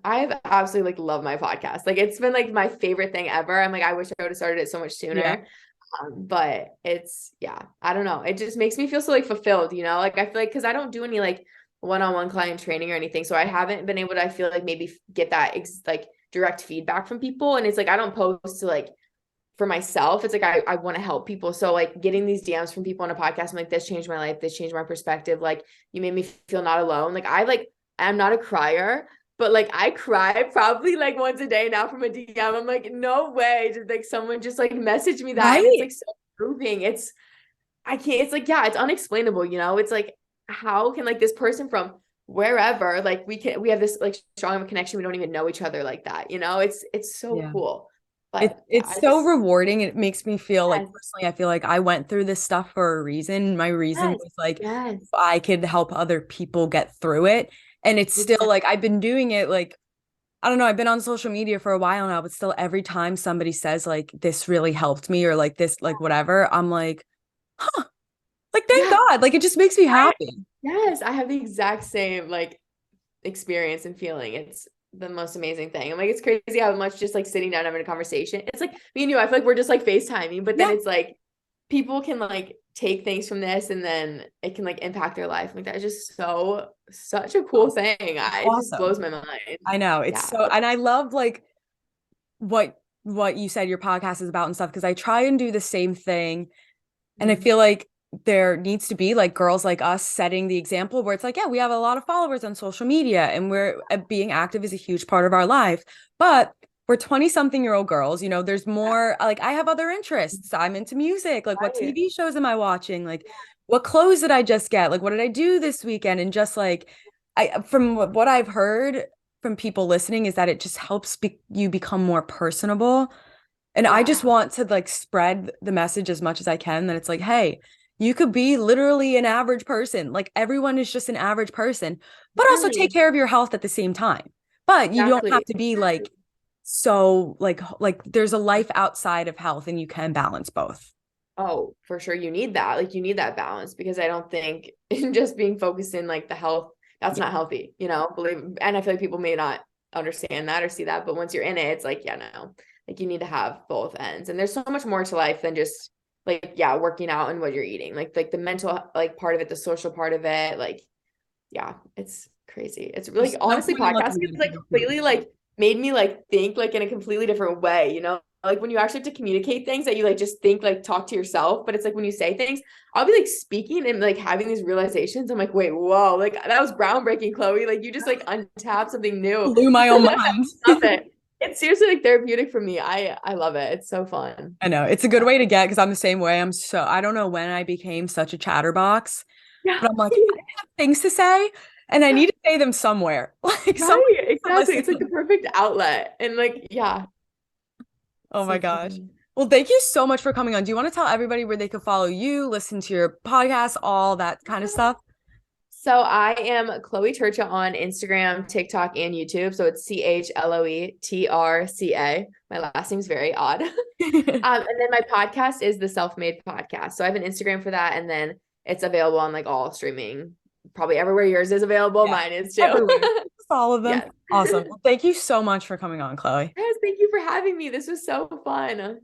I've absolutely like love my podcast. Like it's been like my favorite thing ever. I'm like, I wish I would have started it so much yeah. sooner. But yeah, I don't know. It just makes me feel so like fulfilled, you know? Like I feel like because I don't do any like one-on-one client training or anything. So I haven't been able to, I feel like maybe get that like direct feedback from people. And it's like I don't post to like for myself. It's like I want to help people. So like getting these DMs from people on a podcast, I'm like, this changed my life, this changed my perspective. Like you made me feel not alone. Like I'm not a crier, but like I cry probably like once a day now from a DM. I'm like, no way. Did like someone just like message me that? And it's Right? like so moving. I can't, it's like, yeah, it's unexplainable, you know? It's like, how can like this person from wherever, like we have this like strong of a connection. We don't even know each other like that, you know? It's so Yeah. cool. But yeah, It's so rewarding. It makes me feel like yes, personally, I feel like I went through this stuff for a reason. My reason yes, was like yes, I could help other people get through it. And it's still exactly. like I've been doing it like I don't know, I've been on social media for a while now, but still every time somebody says like this really helped me or like this, like whatever, I'm like, huh, like thank Yeah. God. Like it just makes me I, happy. yes, I have the exact same like experience and feeling. It's the most amazing thing. I'm like, it's crazy how much just like sitting down having a conversation. It's like me and you, I feel like we're just like FaceTiming, but then Yeah. it's like people can like take things from this and then it can like impact their life. Like that is just such a cool thing. It just Awesome. blows my mind. I know. It's Yeah. so, and I love like what you said your podcast is about and stuff because I try and do the same thing. And I Mhm. feel like there needs to be like girls like us setting the example where it's like, yeah, we have a lot of followers on social media and we're being active is a huge part of our life. But we're 20 something year old girls, you know, there's more like I have other interests. I'm into music. Like what Right. TV shows am I watching? Like what clothes did I just get? Like what did I do this weekend? And just like I from what I've heard from people listening is that it just helps you become more personable. And I Yeah. just want to like spread the message as much as I can that it's like, hey, you could be literally an average person. Like everyone is just an average person, but also take Right. care of your health at the same time. But you don't have Exactly. to be like so like there's a life outside of health and you can balance both. Oh, for sure. You need that. Like you need that balance because I don't think just being focused in like the health, that's Yeah. not healthy, you know, believe. And I feel like people may not understand that or see that, but once you're in it, it's like, yeah, no, like you need to have both ends. And there's so much more to life than just like, yeah, working out and what you're eating, like the mental, like part of it, the social part of it. Like, yeah, it's crazy. It's really There's no honestly point in podcasting looking at is it like if you don't feel completely like made me like think like in a completely different way, you know? Like when you actually have to communicate things that you like just think like talk to yourself, but it's like when you say things, I'll be like speaking and like having these realizations. I'm like, wait, whoa, like that was groundbreaking, Chloe. Like you just like untapped something new. blew my own mind. Love it. It's seriously like therapeutic for me. I love it. It's so fun. I know. It's a good way to get because I'm the same way. I don't know when I became such a chatterbox, Yeah. but I'm like, I have things to say and I need to say them somewhere. Like someone Right. needs to Exactly. It's like the listen. perfect outlet. And like, yeah, Oh my so gosh. fun. Well, thank you so much for coming on. Do you want to tell everybody where they could follow you, listen to your podcast, all that kind of stuff? So I am Chloe Trca on Instagram, TikTok, and YouTube. So it's CHLOETRCA. My last name's very odd. And then my podcast is the Self Made Podcast. So I have an Instagram for that, and then it's available on like all streaming, probably everywhere yours is available. Yeah, Mine is too. everywhere. Just all of them. Yes. Awesome. Well, thank you so much for coming on, Chloe. Yes, thank you for having me. This was so fun.